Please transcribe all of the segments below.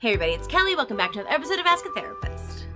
Hey everybody, it's Kelly. Welcome back to another episode of Ask a Therapist.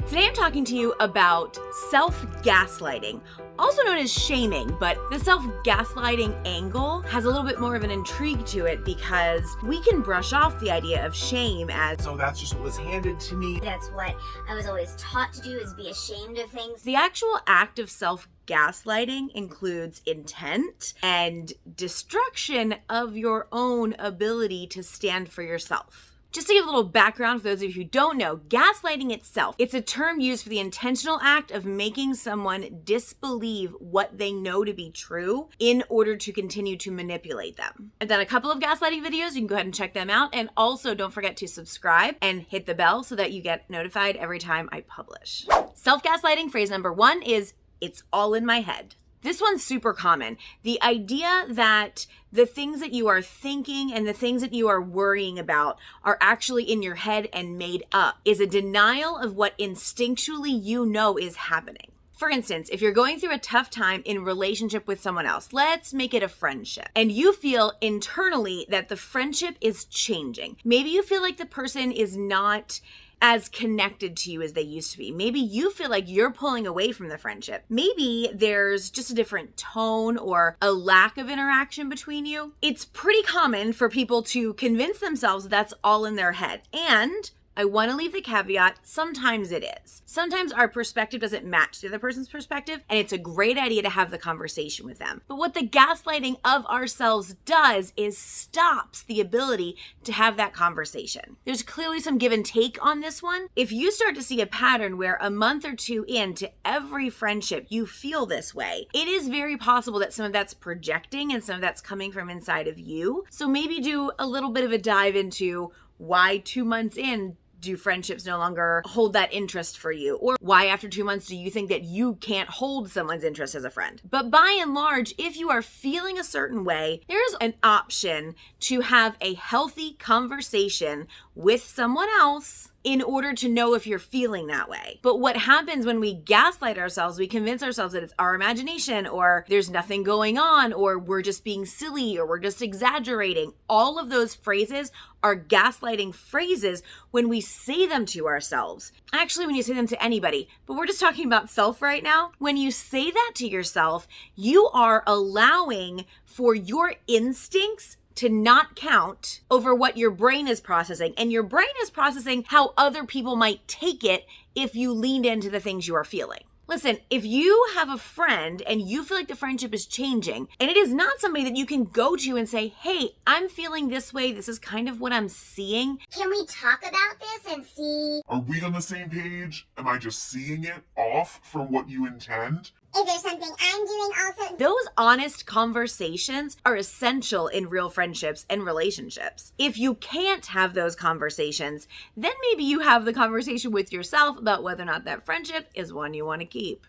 Today I'm talking to you about self-gaslighting, also known as shaming, but the self-gaslighting angle has a little bit more of an intrigue to it because we can brush off the idea of shame as, so that's just what was handed to me. That's what I was always taught to do, is be ashamed of things. The actual act of self-gaslighting includes intent and destruction of your own ability to stand for yourself. Just to give a little background for those of you who don't know, gaslighting itself, it's a term used for the intentional act of making someone disbelieve what they know to be true in order to continue to manipulate them. I've done a couple of gaslighting videos. You can go ahead and check them out. And also don't forget to subscribe and hit the bell so that you get notified every time I publish. Self-gaslighting phrase number one is, it's all in my head. This one's super common. The idea that the things that you are thinking and the things that you are worrying about are actually in your head and made up is a denial of what instinctually you know is happening. For instance, if you're going through a tough time in relationship with someone else, let's make it a friendship, and you feel internally that the friendship is changing. Maybe you feel like the person is not as connected to you as they used to be. Maybe you feel like you're pulling away from the friendship. Maybe there's just a different tone or a lack of interaction between you. It's pretty common for people to convince themselves that that's all in their head. And I want to leave the caveat, sometimes it is. Sometimes our perspective doesn't match the other person's perspective, and it's a great idea to have the conversation with them. But what the gaslighting of ourselves does is stops the ability to have that conversation. There's clearly some give and take on this one. If you start to see a pattern where a month or two into every friendship you feel this way, it is very possible that some of that's projecting and some of that's coming from inside of you. So maybe do a little bit of a dive into why 2 months in do friendships no longer hold that interest for you? Or why after 2 months do you think that you can't hold someone's interest as a friend? But by and large, if you are feeling a certain way, there's an option to have a healthy conversation with someone else in order to know if you're feeling that way. But what happens when we gaslight ourselves, we convince ourselves that it's our imagination, or there's nothing going on, or we're just being silly, or we're just exaggerating. All of those phrases are gaslighting phrases when we say them to ourselves. Actually, when you say them to anybody, but we're just talking about self right now. When you say that to yourself, you are allowing for your instincts to not count over what your brain is processing. And your brain is processing how other people might take it if you leaned into the things you are feeling. Listen, if you have a friend and you feel like the friendship is changing, and it is not somebody that you can go to and say, hey, I'm feeling this way, this is kind of what I'm seeing. Can we talk about this and see? Are we on the same page? Am I just seeing it off from what you intend? Is there something I'm doing also? Those honest conversations are essential in real friendships and relationships. If you can't have those conversations, then maybe you have the conversation with yourself about whether or not that friendship is one you want to keep.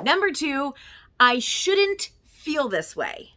Number two, I shouldn't feel this way.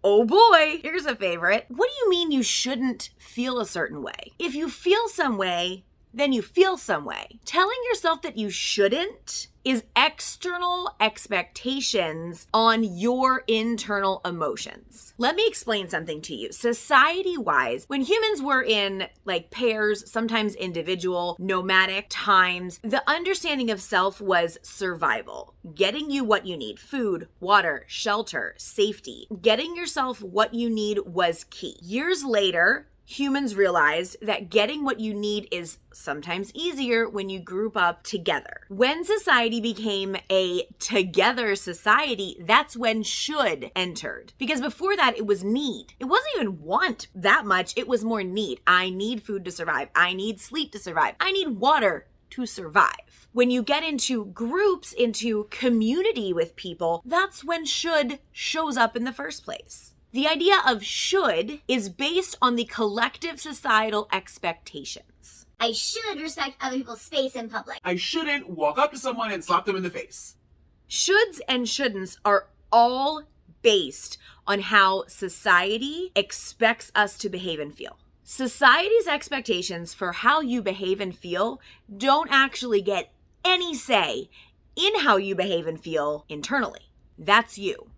Oh boy, here's a favorite. What do you mean you shouldn't feel a certain way? If you feel some way, then you feel some way. Telling yourself that you shouldn't is external expectations on your internal emotions. Let me explain something to you. Society-wise, when humans were in like pairs, sometimes individual, nomadic times, the understanding of self was survival. Getting you what you need, food, water, shelter, safety. Getting yourself what you need was key. Years later, humans realized that getting what you need is sometimes easier when you group up together. When society became a together society, that's when should entered. Because before that, it was need. It wasn't even want that much. It was more need. I need food to survive. I need sleep to survive. I need water to survive. When you get into groups, into community with people, that's when should shows up in the first place. The idea of should is based on the collective societal expectations. I should respect other people's space in public. I shouldn't walk up to someone and slap them in the face. Shoulds and shouldn'ts are all based on how society expects us to behave and feel. Society's expectations for how you behave and feel don't actually get any say in how you behave and feel internally. That's you.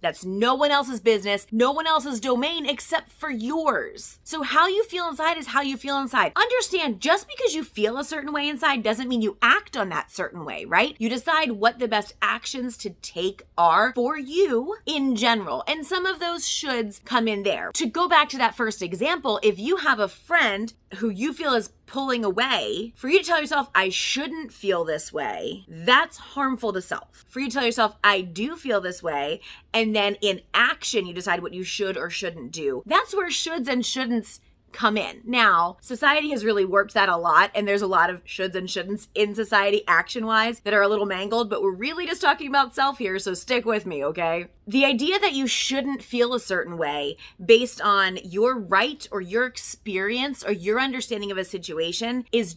That's no one else's business, no one else's domain except for yours. So how you feel inside is how you feel inside. Understand, just because you feel a certain way inside doesn't mean you act on that certain way, right? You decide what the best actions to take are for you in general. And some of those shoulds come in there. To go back to that first example, if you have a friend who you feel is pulling away, for you to tell yourself, I shouldn't feel this way, that's harmful to self. For you to tell yourself, I do feel this way, and then in action, you decide what you should or shouldn't do. That's where shoulds and shouldn'ts come in. Now, society has really worked that a lot, and there's a lot of shoulds and shouldn'ts in society action-wise that are a little mangled, but we're really just talking about self here, so stick with me, okay? The idea that you shouldn't feel a certain way based on your right or your experience or your understanding of a situation is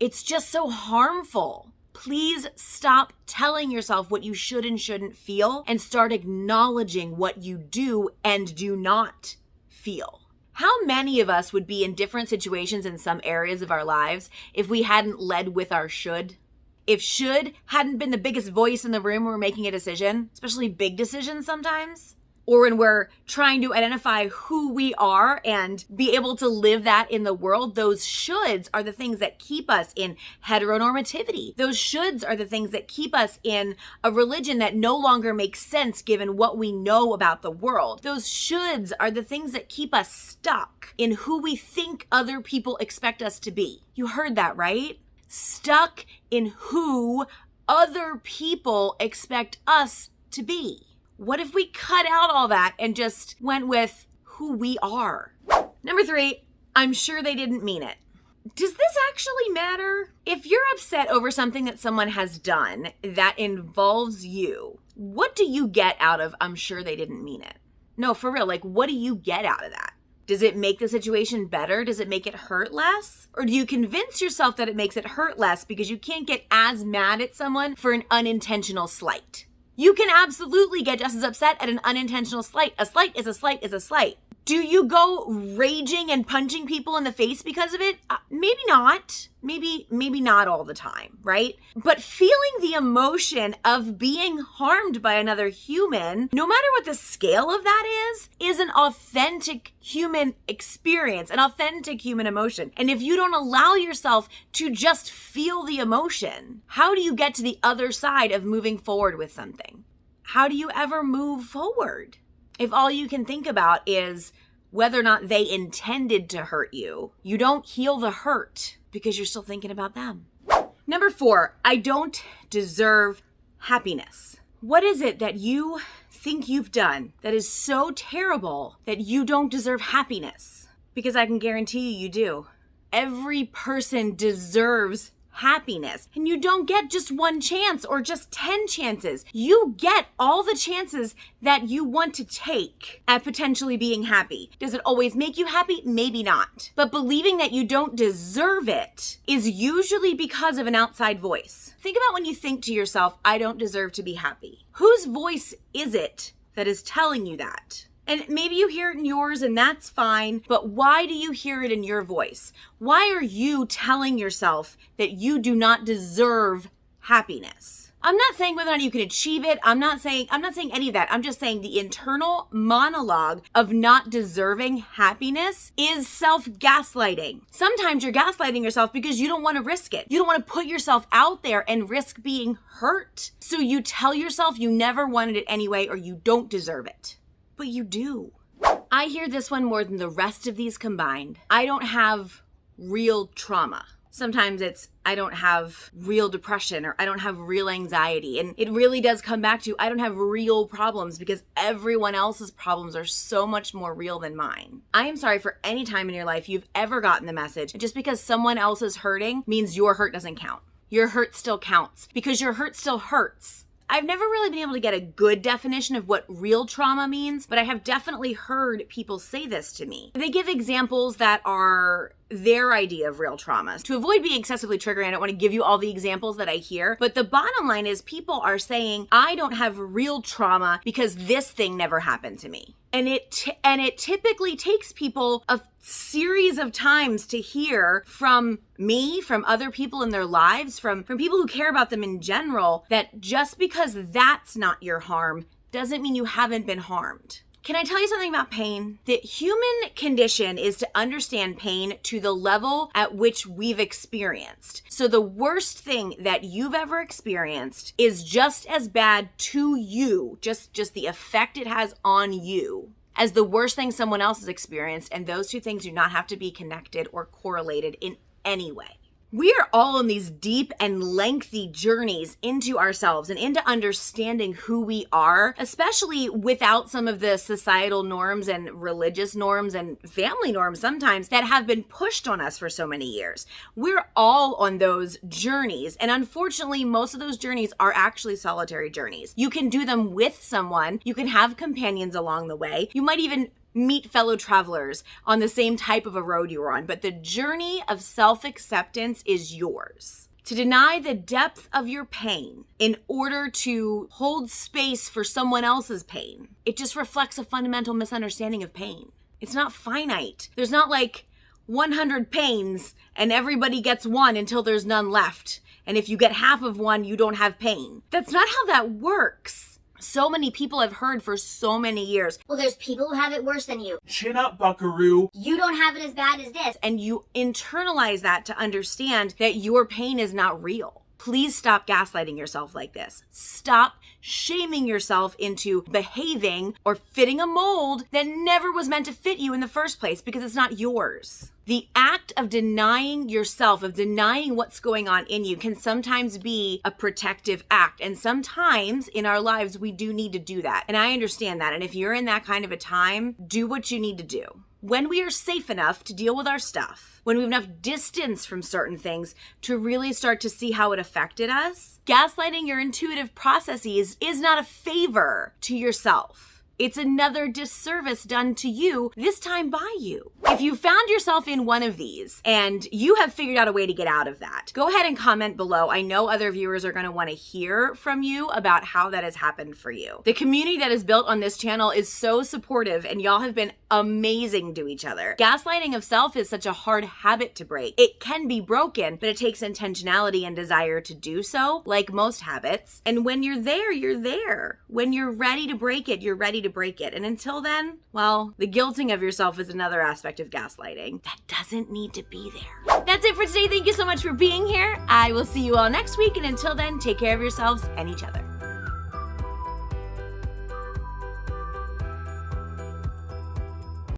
it's just so harmful. Please stop telling yourself what you should and shouldn't feel and start acknowledging what you do and do not feel. How many of us would be in different situations in some areas of our lives if we hadn't led with our should? If should hadn't been the biggest voice in the room when we're making a decision, especially big decisions sometimes, or when we're trying to identify who we are and be able to live that in the world, those shoulds are the things that keep us in heteronormativity. Those shoulds are the things that keep us in a religion that no longer makes sense given what we know about the world. Those shoulds are the things that keep us stuck in who we think other people expect us to be. You heard that, right? Stuck in who other people expect us to be. What if we cut out all that and just went with who we are? Number 3, I'm sure they didn't mean it. Does this actually matter? If you're upset over something that someone has done that involves you, what do you get out of I'm sure they didn't mean it? No, for real, like what do you get out of that? Does it make the situation better? Does it make it hurt less? Or do you convince yourself that it makes it hurt less because you can't get as mad at someone for an unintentional slight? You can absolutely get just as upset at an unintentional slight. A slight is a slight is a slight. Do you go raging and punching people in the face because of it? Maybe not. Maybe not all the time, right? But feeling the emotion of being harmed by another human, no matter what the scale of that is an authentic human experience, an authentic human emotion. And if you don't allow yourself to just feel the emotion, how do you get to the other side of moving forward with something? How do you ever move forward? If all you can think about is whether or not they intended to hurt you, you don't heal the hurt because you're still thinking about them. Number 4, I don't deserve happiness. What is it that you think you've done that is so terrible that you don't deserve happiness? Because I can guarantee you do. Every person deserves happiness. And you don't get just one chance or just 10 chances. You get all the chances that you want to take at potentially being happy. Does it always make you happy? Maybe not. But believing that you don't deserve it is usually because of an outside voice. Think about when you think to yourself, I don't deserve to be happy. Whose voice is it that is telling you that? And maybe you hear it in yours and that's fine, but why do you hear it in your voice? Why are you telling yourself that you do not deserve happiness? I'm not saying whether or not you can achieve it. I'm not saying any of that. I'm just saying the internal monologue of not deserving happiness is self-gaslighting. Sometimes you're gaslighting yourself because you don't want to risk it. You don't want to put yourself out there and risk being hurt. So you tell yourself you never wanted it anyway or you don't deserve it. But you do. I hear this one more than the rest of these combined. I don't have real trauma. Sometimes it's I don't have real depression or I don't have real anxiety. And it really does come back to I don't have real problems because everyone else's problems are so much more real than mine. I am sorry for any time in your life you've ever gotten the message just because someone else is hurting means your hurt doesn't count. Your hurt still counts because your hurt still hurts. I've never really been able to get a good definition of what real trauma means, but I have definitely heard people say this to me. They give examples that are their idea of real trauma. To avoid being excessively triggering, I don't want to give you all the examples that I hear, but the bottom line is people are saying, I don't have real trauma because this thing never happened to me. And it typically takes people a series of times to hear from me, from other people in their lives, from people who care about them in general, that just because that's not your harm doesn't mean you haven't been harmed. Can I tell you something about pain? The human condition is to understand pain to the level at which we've experienced. So the worst thing that you've ever experienced is just as bad to you, just the effect it has on you, as the worst thing someone else has experienced, and those two things do not have to be connected or correlated in any way. We are all on these deep and lengthy journeys into ourselves and into understanding who we are, especially without some of the societal norms and religious norms and family norms sometimes that have been pushed on us for so many years. We're all on those journeys, and unfortunately, most of those journeys are actually solitary journeys. You can do them with someone, you can have companions along the way, you might even meet fellow travelers on the same type of a road you were on, but the journey of self-acceptance is yours. To deny the depth of your pain in order to hold space for someone else's pain, it just reflects a fundamental misunderstanding of pain. It's not finite. There's not like 100 pains and everybody gets one until there's none left. And if you get half of one, you don't have pain. That's not how that works. So many people have heard for so many years, well, there's people who have it worse than you. Chin up, buckaroo. You don't have it as bad as this. And you internalize that to understand that your pain is not real. Please stop gaslighting yourself like this. Stop shaming yourself into behaving or fitting a mold that never was meant to fit you in the first place because it's not yours. The act of denying yourself, of denying what's going on in you, can sometimes be a protective act. And sometimes in our lives, we do need to do that. And I understand that. And if you're in that kind of a time, do what you need to do. When we are safe enough to deal with our stuff, when we have enough distance from certain things to really start to see how it affected us, gaslighting your intuitive processes is not a favor to yourself. It's another disservice done to you, this time by you. If you found yourself in one of these and you have figured out a way to get out of that, go ahead and comment below. I know other viewers are going to want to hear from you about how that has happened for you. The community that is built on this channel is so supportive, and y'all have been amazing to each other. Gaslighting of self is such a hard habit to break. It can be broken, but it takes intentionality and desire to do so, like most habits. And when you're there, you're there. When you're ready to break it, you're ready to break it. And until then, well, the guilting of yourself is another aspect of gaslighting that doesn't need to be there. That's it for today. Thank you so much for being here. I will see you all next week. And until then, take care of yourselves and each other.